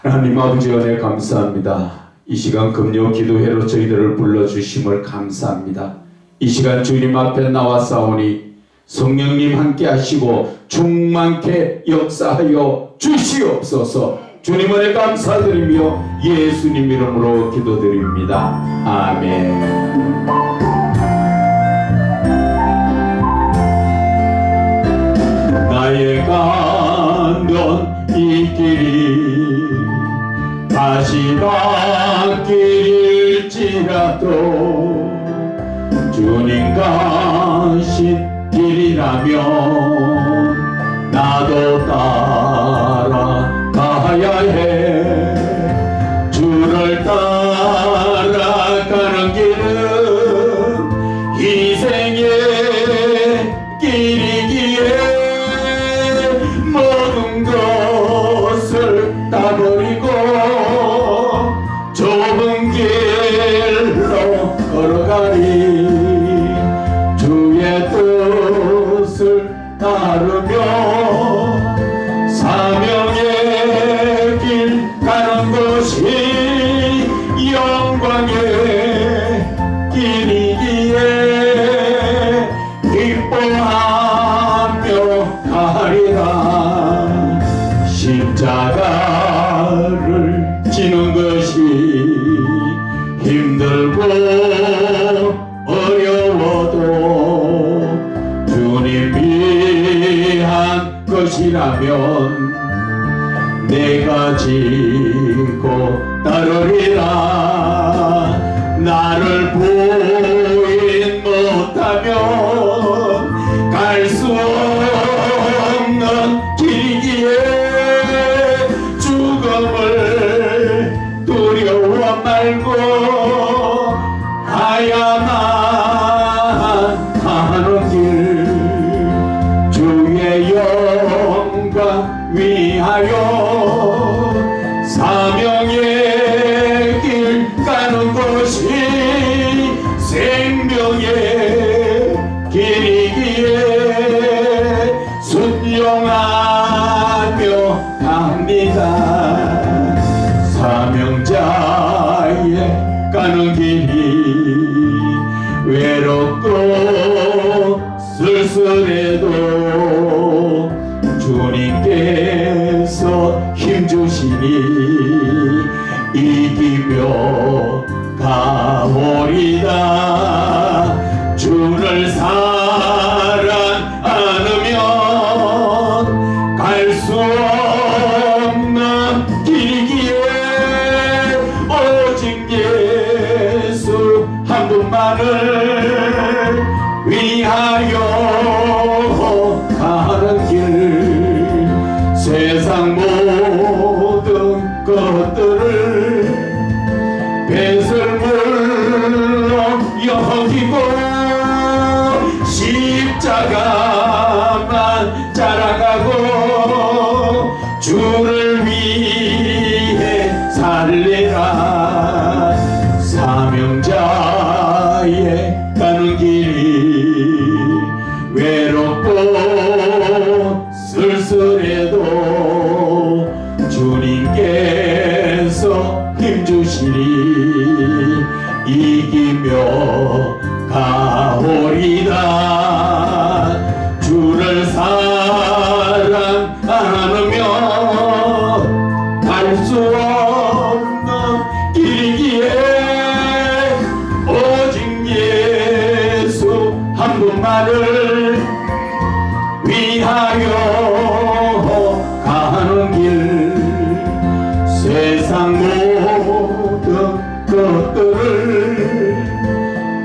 하나님 아버지 은혜 감사합니다. 이 시간 금요 기도회로 저희들을 불러주심을 감사합니다. 이 시간 주님 앞에 나와싸우니 성령님 함께 하시고 충만케 역사하여 주시옵소서. 주님 은혜 감사드리며 예수님 이름으로 기도드립니다. 아멘. 나의 가던 이 길이 다시 닿길일지라도 주님 가신 길이라면 나도 따라가야 해. 주를 따라가는 길은 희생의 길이기에 모든 것을 다 버리고 좁은 길로 걸어가리. 주의 뜻을 따르며 사명의 길 가는 것이 영광의 길이기에 기뻐하며 가리라. 십자가를 지는 것이 힘들고 어려워도 주님 위한 것이라면 내가 지고 따르리라. 나를 보인 못하면 갈 수 없는 길이기에 죽음을 두려워 말고 가야만 하는 길. 주의 영광 위하여 사명의 길 가는 것이 생명의 길이기에 순종하며 갑니다. 사명자의 가는 길이 외롭고 쓸쓸해도 주님께서 힘주시니 이기며 가오리다. 주를 사랑 않으면 갈 수 없는 길이기에 오직 예수 한 분만을 위하여 가는 길. 세상 모든 것들을 배설물로 여기고 십자가만 자랑하고 주를 위해 살리라. 사명자의 가는 길이 외롭고 쓸쓸해도 주님께서 힘주시니 이기며 가오리다. 주를 사랑 않으면 갈 수 없는 길이기에 오직 예수 한 분만을 위하여 가는 길. 세상 모든 것들을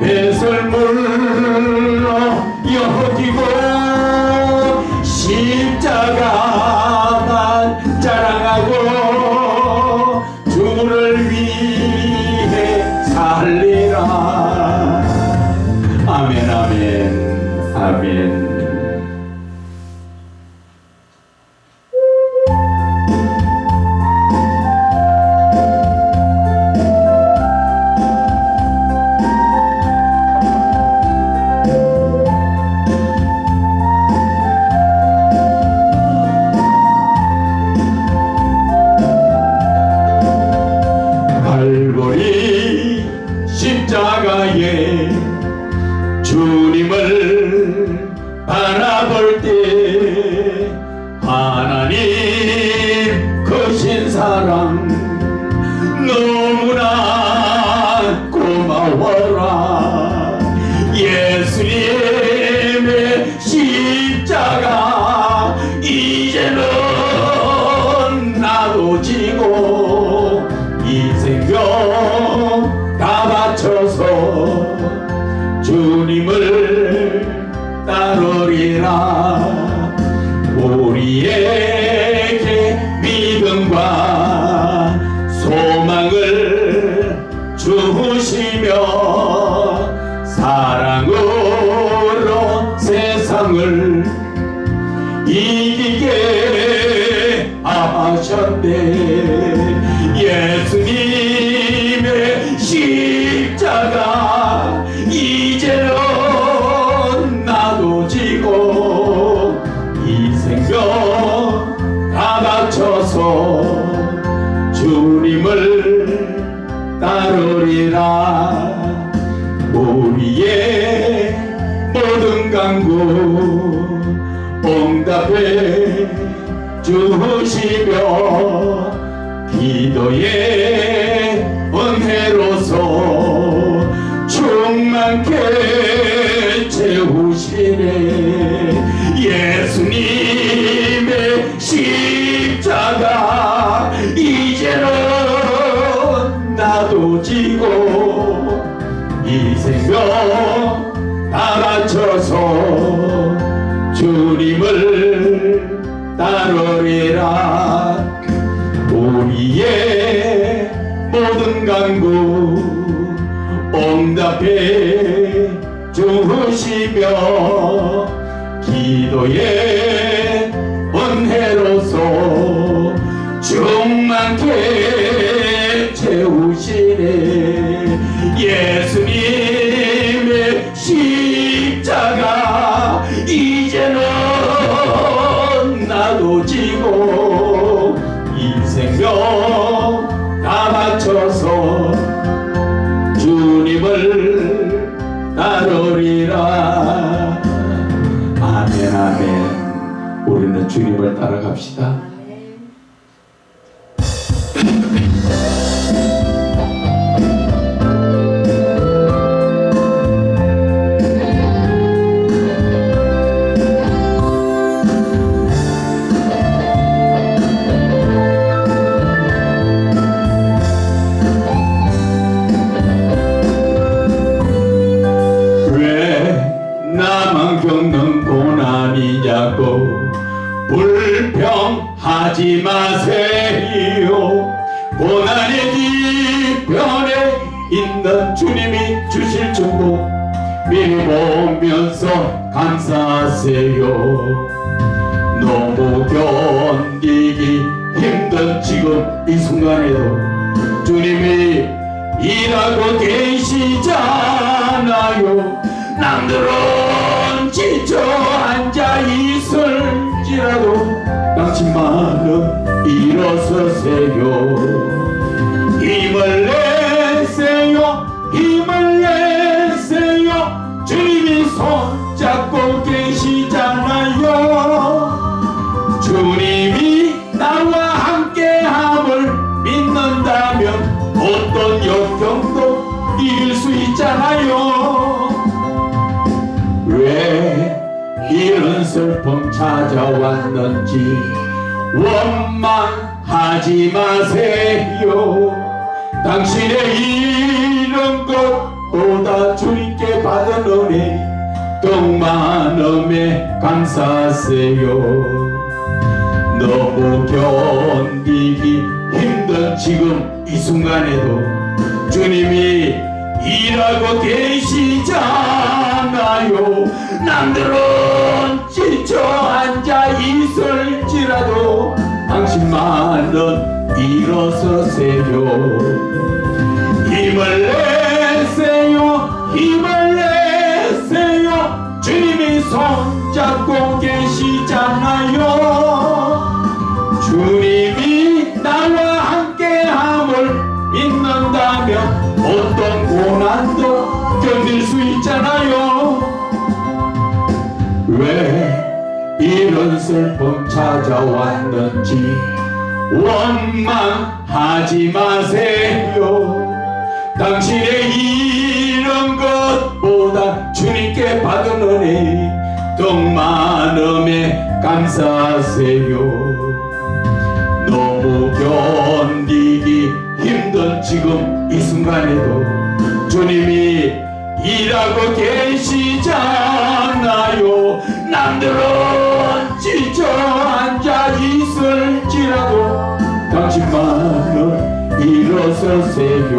배설물로 여기고 십자가만 자랑하고 사랑 너무나 고마워라. 예수님의 십자가 이제는 나도 지고 이 생명 다 바쳐서 주님을 따르리라. 우리에게 믿음과 소망을 주시며 사랑으로 세상을 이기게 하셨네. 예수님의 십자가 이제는 나도 지고 이 생명 다 바쳐서 주님을 따르리라. 우리의 모든 간구 응답해 주시며 기도의 은혜로서 충만케 채우시네. 예수님의 십자가 이제는 나도 지고 이 생명 다 바쳐서 주님을 따르리라. 우리의 모든 간구 응답해 주시며 기도의 은혜로서 충만케 채우시네. 예수님의 십자가 이제는 나도 지고 이 생명 다 바쳐서 주님을 따르리라. 아멘 아멘. 우리는 주님을 따라갑시다. 겪는 고난이 자꾸 불평하지 마세요. 고난의 뒤편에 있는 주님이 주실 축복 미리 보면서 감사하세요. 너무 견디기 힘든 지금 이 순간에도 주님이 일하고 계시잖아요. 남들은 지쳐 앉아 있을지라도 당신만은 일어서세요. 힘을 내세요. 힘을 내세요. 주님이 손잡고 계시잖아요. 주님이 나와 함께함을 믿는다면 어떤 역경도 이길 수 있잖아요. 왜 이런 슬픔 찾아왔는지 원망하지 마세요. 당신의 잃은 것보다 주님께 받은 은혜 더욱 많음에 감사하세요. 너무 견디기 힘든 지금 이 순간에도 주님이 일하고 계시잖아요. 남들은 지쳐 앉아 있을지라도 당신만은 일어서세요. 힘을 내세요. 힘을 내세요. 주님이 손잡고 계시잖아요. 주님이 나와 함께함을 믿는다면 어떤 고난도 견딜 수 있잖아요. 왜 이런 슬픔 찾아왔는지 원망하지 마세요. 당신의 이런 것보다 주님께 받은 은혜 더 많음에 감사하세요. 너무 견디기 힘든 지금 이 순간에도 주님이 일하고 계시잖아요. 남들은 지쳐 앉아 있을지라도 당신만은 일어서세요.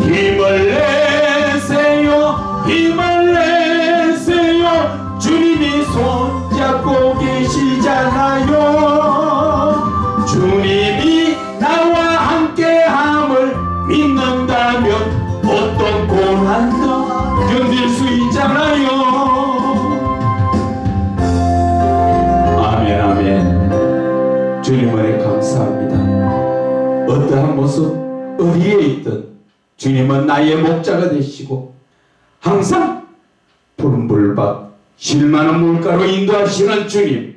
힘을 내세요. 힘을 내세요. 주님이 손잡고 계시잖아요. 주님이 나와 함께함을 믿는다면 어떤 고난도 견딜 수 있잖아요. 아멘 아멘. 주님 은혜 감사합니다. 어떠한 모습 어디에 있든 주님은 나의 목자가 되시고 항상 푸른 물밭 실만한 물가로 인도하시는 주님.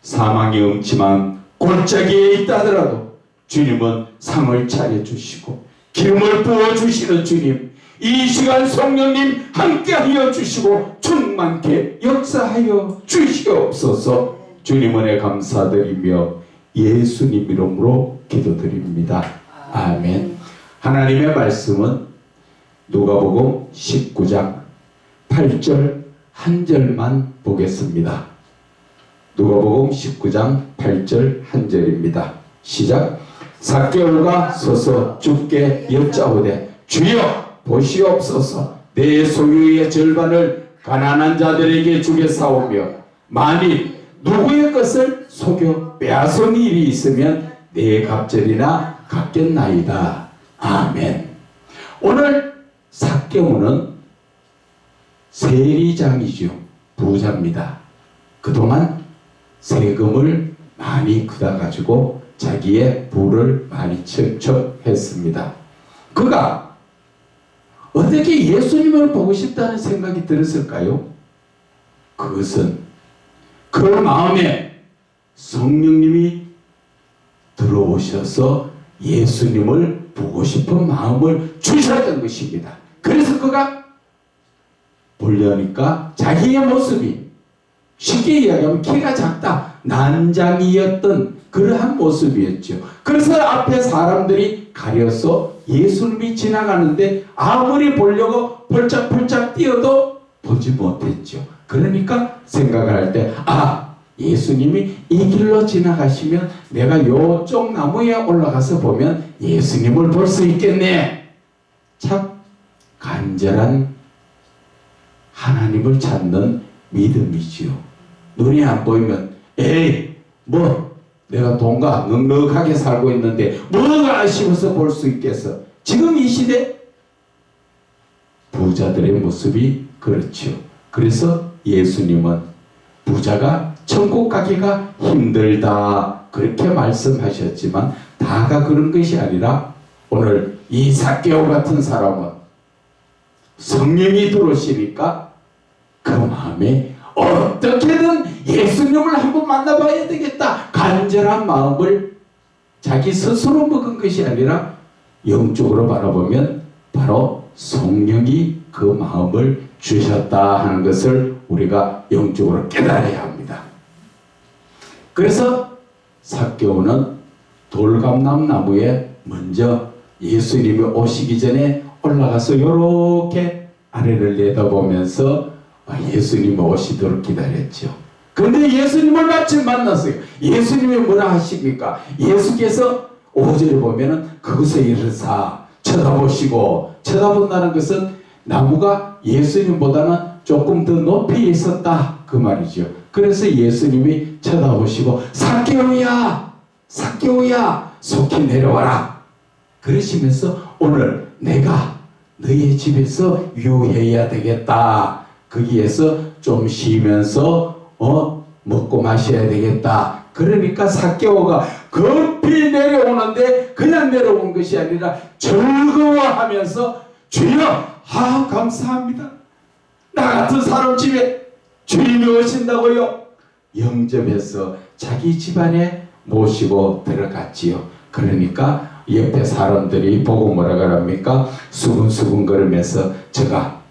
사망의 음침한 골짜기에 있다 하더라도 주님은 상을 차려주시고 기름을 부어주시는 주님. 이 시간 성령님 함께하여 주시고 충만케 역사하여 주시옵소서. 주님 은혜 감사드리며 예수님 이름으로 기도드립니다. 아멘. 하나님의 말씀은 누가복음 19장 8절 한 절만 보겠습니다. 누가복음 19장 8절 한 절입니다. 시작. 삭개오가 서서 주께 여짜오되 주여 보시옵소서. 내 소유의 절반을 가난한 자들에게 주겠사오며 만일 누구의 것을 속여 빼앗은 일이 있으면 내 갑절이나 갚겠나이다. 아멘. 오늘 삭개오는 세리장이죠. 부자입니다. 그동안 세금을 많이 걷어가지고 자기의 부를 많이 축적했습니다. 그가 어떻게 예수님을 보고 싶다는 생각이 들었을까요? 그것은 그 마음에 성령님이 들어오셔서 예수님을 보고 싶은 마음을 주셨던 것입니다. 그래서 그가 보려니까 자기의 모습이 쉽게 이야기하면 키가 작다, 난장이었던 그러한 모습이었죠. 그래서 앞에 사람들이 가려서 예수님이 지나가는데 아무리 보려고 펄짝펄짝 뛰어도 보지 못했죠. 그러니까 생각을 할 때 예수님이 이 길로 지나가시면 내가 요쪽 나무에 올라가서 보면 예수님을 볼 수 있겠네. 참 간절한 하나님을 찾는 믿음이지요. 눈이 안 보이면 내가 돈과 넉넉하게 살고 있는데 뭐가 아쉬워서 볼 수 있겠어. 지금 이 시대 부자들의 모습이 그렇죠. 그래서 예수님은 부자가 천국 가기가 힘들다 그렇게 말씀하셨지만 다가 그런 것이 아니라 오늘 이 삭개오 같은 사람은 성령이 들어오시니까 그 마음에 어떻게든 예수님을 한번 만나봐야 되겠다 간절한 마음을 자기 스스로 먹은 것이 아니라 영적으로 바라보면 바로 성령이 그 마음을 주셨다 하는 것을 우리가 영적으로 깨달아야 합니다. 그래서 삭개오는 돌감람 나무에 먼저 예수님이 오시기 전에 올라가서 이렇게 아래를 내다보면서 예수님이 오시도록 기다렸죠. 그런데 예수님을 마침 만났어요. 예수님이 뭐라 하십니까? 예수께서 5절에 보면은 그것에 이르사 쳐다보시고, 쳐다본다는 것은 나무가 예수님보다는 조금 더 높이 있었다 그 말이죠. 그래서 예수님이 쳐다보시고 삭개오야, 삭개오야, 속히 내려와라 그러시면서 오늘 내가 너의 집에서 유해해야 되겠다. 거기에서 좀 쉬면서 먹고 마셔야 되겠다. 그러니까 삭개오가 급히 내려오는데 그냥 내려온 것이 아니라 즐거워하면서 주여 감사합니다. 나 같은 사람 집에 주님이 오신다고요. 영접해서 자기 집안에 모시고 들어갔지요. 그러니까 옆에 사람들이 보고 뭐라 그럽니까? 수근수근 거리면서 저가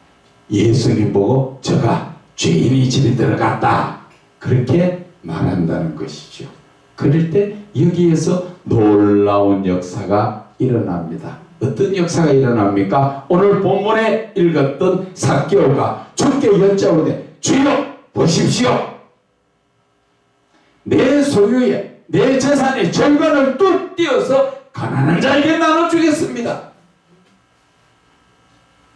예수님 보고 저가 죄인이 집에 들어갔다, 그렇게 말한다는 것이죠. 그럴 때 여기에서 놀라운 역사가 일어납니다. 어떤 역사가 일어납니까? 오늘 본문에 읽었던 삭개오가 주께 여짜오되 주여 보십시오, 내 소유에 내 재산의 절반을 뚝 띄어서 가난한 자에게 나눠주겠습니다.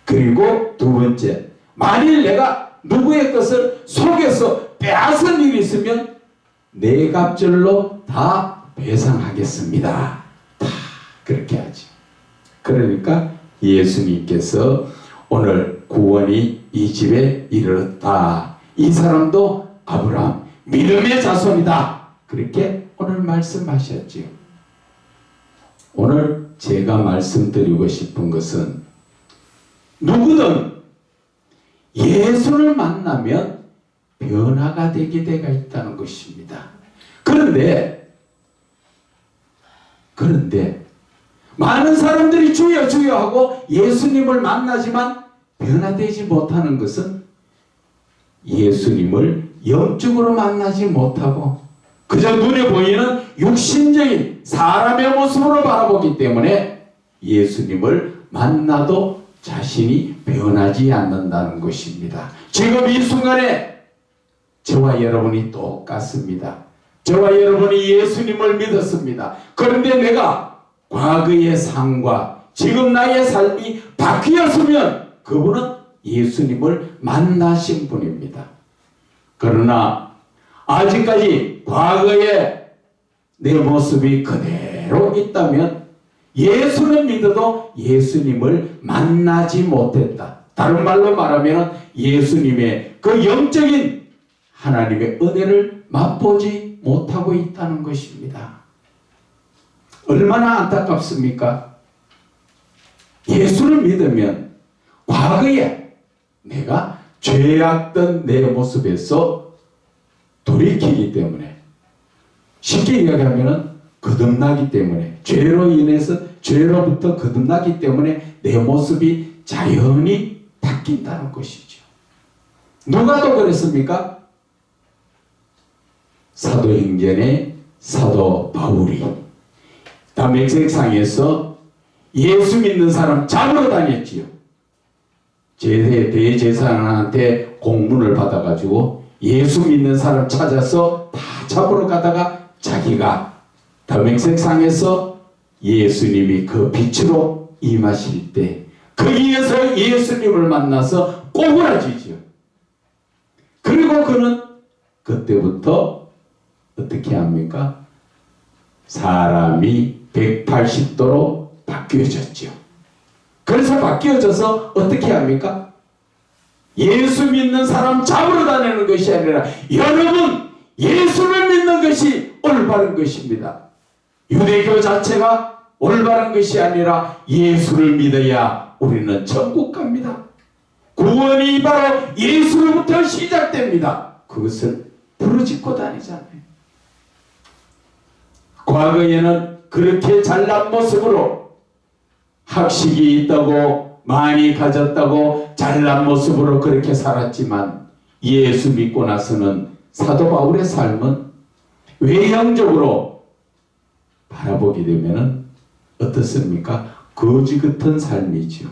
그리고 두 번째, 만일 내가 누구의 것을 속여서 빼앗은 일이 있으면 네 갑절로 다 배상하겠습니다. 다 그렇게 하지. 그러니까 예수님께서 오늘 구원이 이 집에 이르렀다, 이 사람도 아브라함 믿음의 자손이다, 그렇게 오늘 말씀하셨지요. 오늘 제가 말씀드리고 싶은 것은 누구든 예수를 만나면 변화가 되게 되어 있다는 것입니다. 그런데 많은 사람들이 주여 주여 하고 예수님을 만나지만 변화되지 못하는 것은 예수님을 영적으로 만나지 못하고 그저 눈에 보이는 육신적인 사람의 모습으로 바라보기 때문에 예수님을 만나도 자신이 변하지 않는다는 것입니다. 지금 이 순간에 저와 여러분이 똑같습니다. 저와 여러분이 예수님을 믿었습니다. 그런데 내가 과거의 삶과 지금 나의 삶이 바뀌었으면 그분은 예수님을 만나신 분입니다. 그러나 아직까지 과거의 내 모습이 그대로 있다면 예수는 믿어도 예수님을 만나지 못했다. 다른 말로 말하면 예수님의 그 영적인 하나님의 은혜를 맛보지 못하고 있다는 것입니다. 얼마나 안타깝습니까? 예수를 믿으면 과거에 내가 죄악던 내 모습에서 돌이키기 때문에, 쉽게 이야기하면 거듭나기 때문에, 죄로 인해서 죄로부터 거듭나기 때문에 내 모습이 자연히 바뀐다는 것이죠. 누가 또 그랬습니까? 사도행전의 사도 바울이 다메섹상에서 예수 믿는 사람 잡으러 다녔지요. 대제사장한테 공문을 받아가지고 예수 믿는 사람 찾아서 다 잡으러 가다가 자기가 다메섹상에서 예수님이 그 빛으로 임하실 때 거기에서 예수님을 만나서 꼬부라지죠. 그리고 그는 그때부터 어떻게 합니까? 사람이 180도로 바뀌어졌죠. 그래서 바뀌어져서 어떻게 합니까? 예수 믿는 사람 잡으러 다니는 것이 아니라 여러분 예수를 믿는 것이 올바른 것입니다. 유대교 자체가 올바른 것이 아니라 예수를 믿어야 우리는 천국 갑니다. 구원이 바로 예수로부터 시작됩니다. 그것을 부르짖고 다니잖아요. 과거에는 그렇게 잘난 모습으로 학식이 있다고 많이 가졌다고 잘난 모습으로 그렇게 살았지만 예수 믿고 나서는 사도 바울의 삶은 외형적으로 바라보게 되면 어떻습니까? 거지 같은 삶이지요.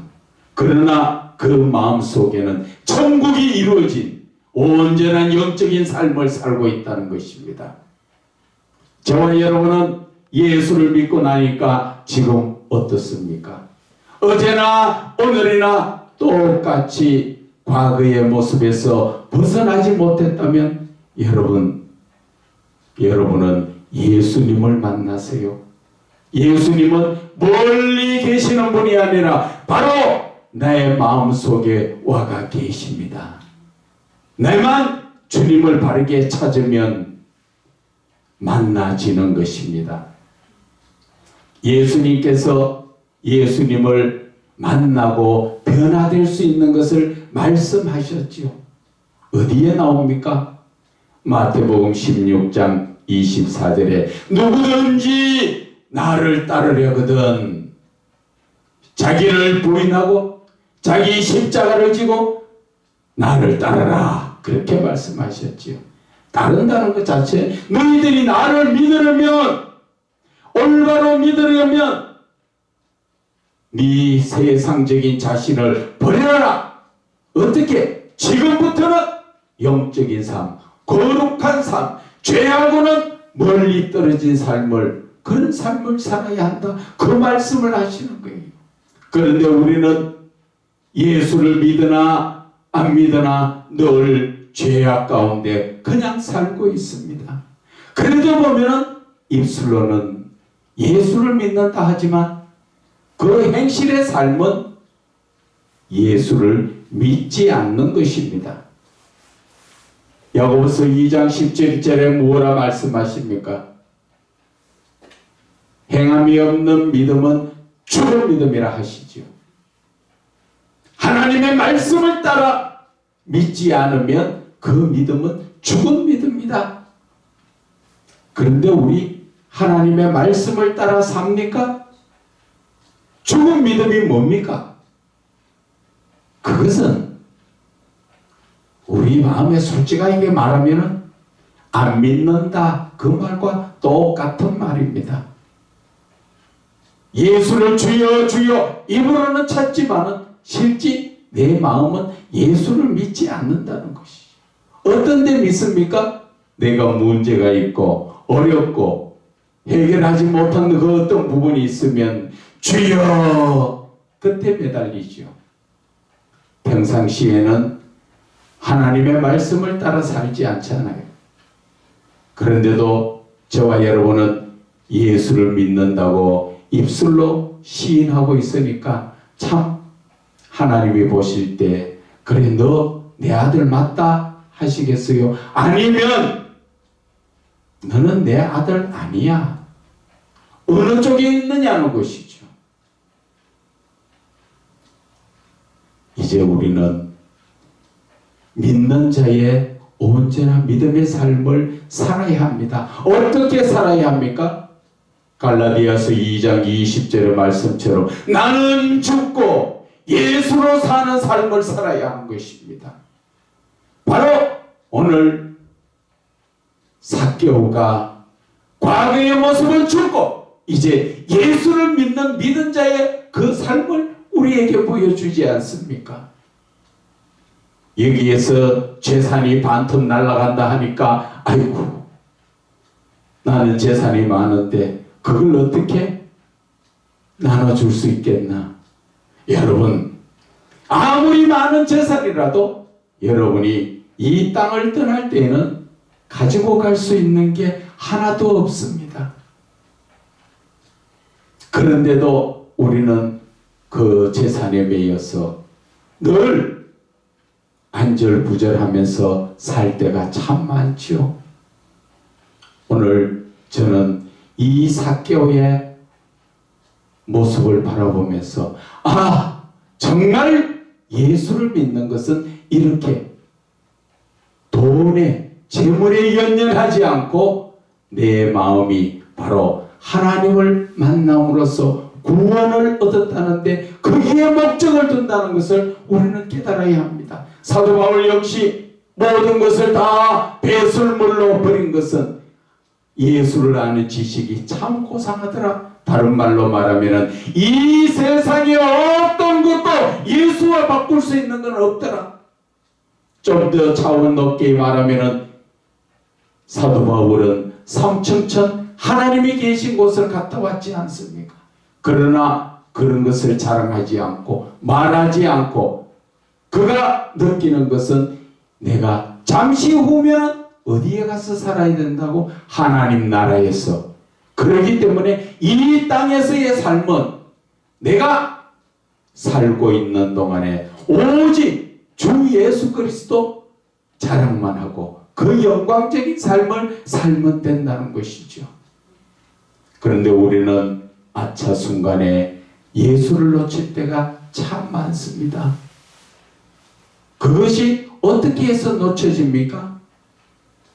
그러나 그 마음속에는 천국이 이루어진 온전한 영적인 삶을 살고 있다는 것입니다. 저와 여러분은 예수를 믿고 나니까 지금 어떻습니까? 어제나 오늘이나 똑같이 과거의 모습에서 벗어나지 못했다면 여러분은 예수님을 만나세요. 예수님은 멀리 계시는 분이 아니라 바로 나의 마음속에 와가 계십니다. 내만 주님을 바르게 찾으면 만나지는 것입니다. 예수님께서 예수님을 만나고 변화될 수 있는 것을 말씀하셨지요. 어디에 나옵니까? 마태복음 16장 24절에 누구든지 나를 따르려거든 자기를 부인하고 자기 십자가를 지고 나를 따르라 그렇게 말씀하셨지요. 따른다는 것 자체 너희들이 나를 믿으려면 올바로 믿으려면 네 세상적인 자신을 버려라. 어떻게? 지금부터는 영적인 삶, 거룩한 삶, 죄하고는 멀리 떨어진 삶을 그런 삶을 살아야 한다. 그 말씀을 하시는 거예요. 그런데 우리는 예수를 믿으나 안 믿으나 늘 죄악 가운데 그냥 살고 있습니다. 그래도 보면은 입술로는 예수를 믿는다 하지만 그 행실의 삶은 예수를 믿지 않는 것입니다. 야고보서 2장 17절에 뭐라 말씀하십니까? 행함이 없는 믿음은 죽은 믿음이라 하시죠. 하나님의 말씀을 따라 믿지 않으면 그 믿음은 죽은 믿음이다. 그런데 우리 하나님의 말씀을 따라 삽니까? 죽은 믿음이 뭡니까? 그것은 우리 마음에 솔직하게 말하면 안 믿는다 그 말과 똑같은 말입니다. 예수를 주여 주여 입으로는 찾지만은 실제 내 마음은 예수를 믿지 않는다는 것이죠. 어떤 데 믿습니까? 내가 문제가 있고 어렵고 해결하지 못한 그 어떤 부분이 있으면 주여 그때 매달리죠. 평상시에는 하나님의 말씀을 따라 살지 않잖아요. 그런데도 저와 여러분은 예수를 믿는다고 입술로 시인하고 있으니까 참 하나님이 보실 때 그래 너 내 아들 맞다 하시겠어요? 아니면 너는 내 아들 아니야. 어느 쪽에 있느냐는 것이죠. 이제 우리는 믿는 자의 언제나 믿음의 삶을 살아야 합니다. 어떻게 살아야 합니까? 갈라디아서 2장 20절의 말씀처럼 나는 죽고 예수로 사는 삶을 살아야 하는 것입니다. 바로 오늘 삭개오가 과거의 모습을 죽고 이제 예수를 믿는 자의 그 삶을 우리에게 보여주지 않습니까? 여기에서 재산이 반토 날아간다 하니까 아이고 나는 재산이 많은데 그걸 어떻게 나눠줄 수 있겠나? 여러분 아무리 많은 재산이라도 여러분이 이 땅을 떠날 때에는 가지고 갈 수 있는 게 하나도 없습니다. 그런데도 우리는 그 재산에 매여서 늘 안절부절하면서 살 때가 참 많죠. 오늘 저는 이 삭개오의 모습을 바라보면서 정말 예수를 믿는 것은 이렇게 돈에 재물에 연연하지 않고 내 마음이 바로 하나님을 만남으로써 구원을 얻었다는데 거기에 목적을 둔다는 것을 우리는 깨달아야 합니다. 사도 바울 역시 모든 것을 다 배설물로 버린 것은 예수를 아는 지식이 참 고상하더라. 다른 말로 말하면 이 세상에 어떤 것도 예수와 바꿀 수 있는 건 없더라. 좀 더 차원 높게 말하면 사도 바울은 삼층천 하나님이 계신 곳을 갔다 왔지 않습니까? 그러나 그런 것을 자랑하지 않고 말하지 않고 그가 느끼는 것은 내가 잠시 후면 어디에 가서 살아야 된다고? 하나님 나라에서. 그렇기 때문에 이 땅에서의 삶은 내가 살고 있는 동안에 오직 주 예수 그리스도 자랑만 하고 그 영광적인 삶을 살면 된다는 것이죠. 그런데 우리는 아차 순간에 예수를 놓칠 때가 참 많습니다. 그것이 어떻게 해서 놓쳐집니까?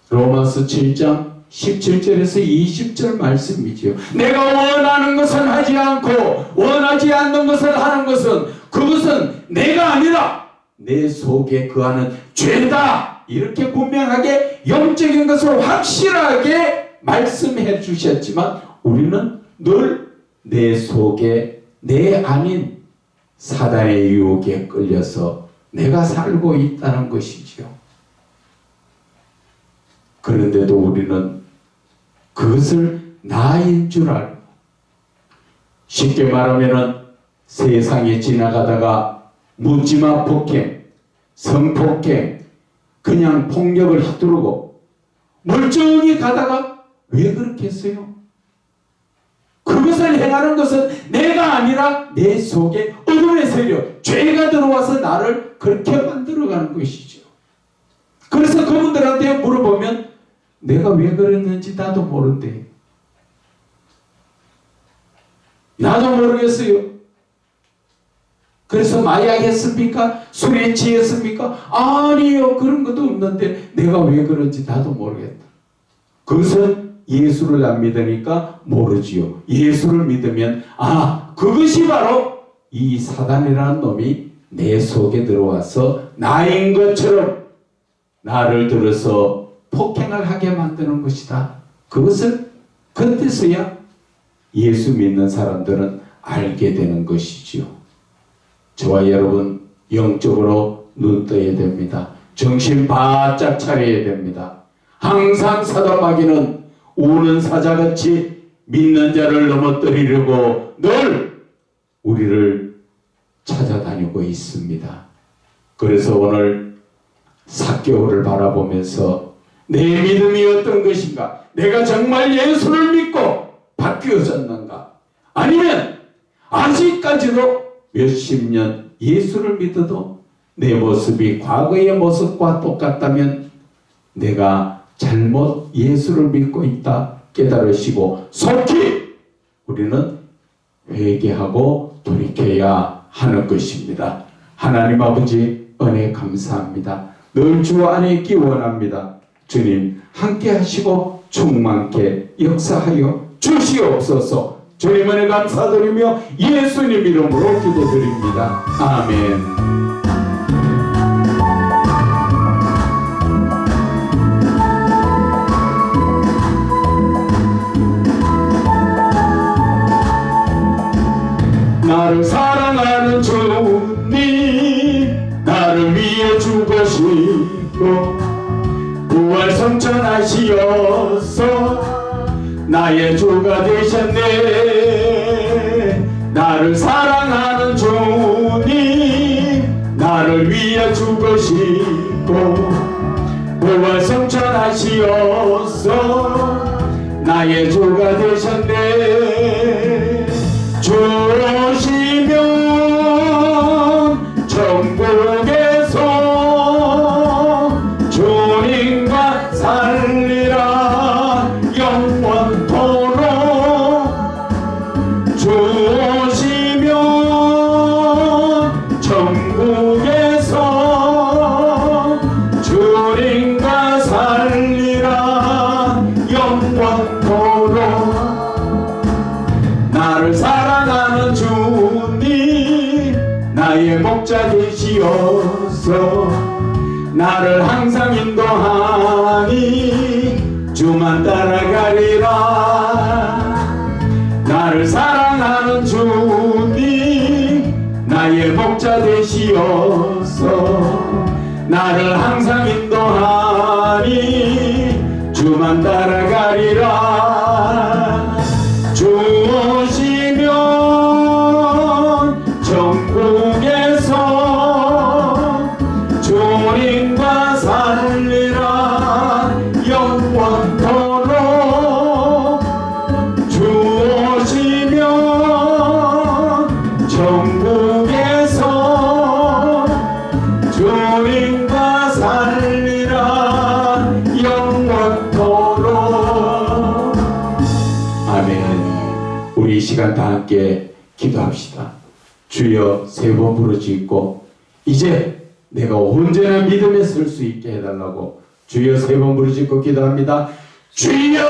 로마서 7장 17절에서 20절 말씀이지요. 내가 원하는 것은 하지 않고 원하지 않는 것을 하는 것은 그것은 내가 아니라 내 속에 거하는 죄다. 이렇게 분명하게 영적인 것을 확실하게 말씀해 주셨지만 우리는 늘 내 속에 내 아닌 사단의 유혹에 끌려서 내가 살고 있다는 것이지요. 그런데도 우리는 그것을 나인 줄 알고 쉽게 말하면 세상에 지나가다가 묻지마 폭행, 성폭행, 그냥 폭력을 휘두르고 멀쩡히 가다가 왜 그렇게 했어요? 그것을 행하는 것은 내가 아니라 내 속에 어둠의 세력, 죄가 들어와서 나를 그렇게 만들어가는 것이죠. 그래서 그분들한테 물어보면 내가 왜 그랬는지 나도 모른대. 나도 모르겠어요. 그래서 마약했습니까? 술에 취했습니까? 아니요. 그런 것도 없는데 내가 왜 그런지 나도 모르겠다. 그것은 예수를 안 믿으니까 모르지요. 예수를 믿으면 그것이 바로 이 사단이라는 놈이 내 속에 들어와서 나인 것처럼 나를 들어서 폭행을 하게 만드는 것이다. 그것을 그때서야 예수 믿는 사람들은 알게 되는 것이지요. 저와 여러분 영적으로 눈 떠야 됩니다. 정신 바짝 차려야 됩니다. 항상 사단 마귀는 우는 사자같이 믿는 자를 넘어뜨리려고 늘 우리를 찾아다니고 있습니다. 그래서 오늘 삭개오를 바라보면서 내 믿음이 어떤 것인가? 내가 정말 예수를 믿고 바뀌어졌는가? 아니면 아직까지도 몇십 년 예수를 믿어도 내 모습이 과거의 모습과 똑같다면 내가 잘못 예수를 믿고 있다 깨달으시고 속히 우리는 회개하고 돌이켜야 하는 것입니다. 하나님 아버지 은혜 감사합니다. 늘 주 안에 있기 원합니다. 주님 함께 하시고 충만케 역사하여 주시옵소서. 주님 은혜 감사드리며 예수님 이름으로 기도드립니다. 아멘. 나를 사랑하는 주님 나를 위해 죽으시고 부활 성천하시어서 나의 주가 되셨네. 나를 사랑하는 주님 나를 위해 죽으시고 부활 성천하시어서 나의 주가 되셨네. 주시면 천국에서 주님과 살리라 영원토록. 주시면 천국에서 주님과 살리라 영원토록. 나를 사랑하는 주님 나의 목자 되시어서 나를 항상 인도하니 주만 따라가리라. 나를 사랑하는 주님 나의 목자 되시어서 나를 항상 인도하니 주만 따라가리라. 주시면 천국에서 주님과 살리라 영원토록. 주시면 천국에서 주님과 살리라 영원토록. 아멘. 우리 이 시간 다 함께 기도합시다. 주여 세 번 부르짖고 이제 내가 온전한 믿음에 설 수 있게 해달라고 주여 세 번 부르짖고 기도합니다. 주여